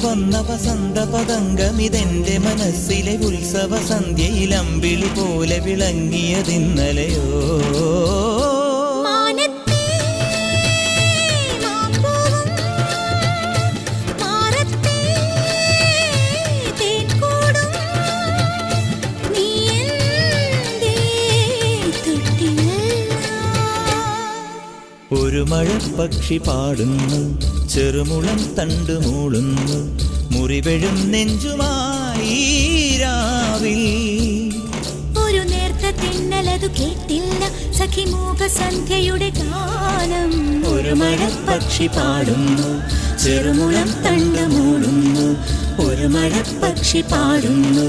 വന്ന വസന്ത പതംഗമിതെന്റെ മനസ്സിലെ ഉത്സവ സന്ധ്യയിൽ അമ്പിളി പോലെ വിളങ്ങിയതിന്നലെയോ. ഒരു മഴപ്പക്ഷി പാടുന്നു, ചെറുമുളം തണ്ടു മൂളുന്നു, മുറിവെഴും നെഞ്ചുമായി രാവിൽ. ഒരു നേർത്ത തിന്നലതു കേട്ടില്ല സഖി മൂകസന്ധ്യയുടെ ഗാനം. ഒരു മഴപ്പക്ഷി പാടുന്നു, ചെറുമുളം തണ്ടു മൂളുന്നു, ഒരു മഴപ്പക്ഷി പാടുന്നു.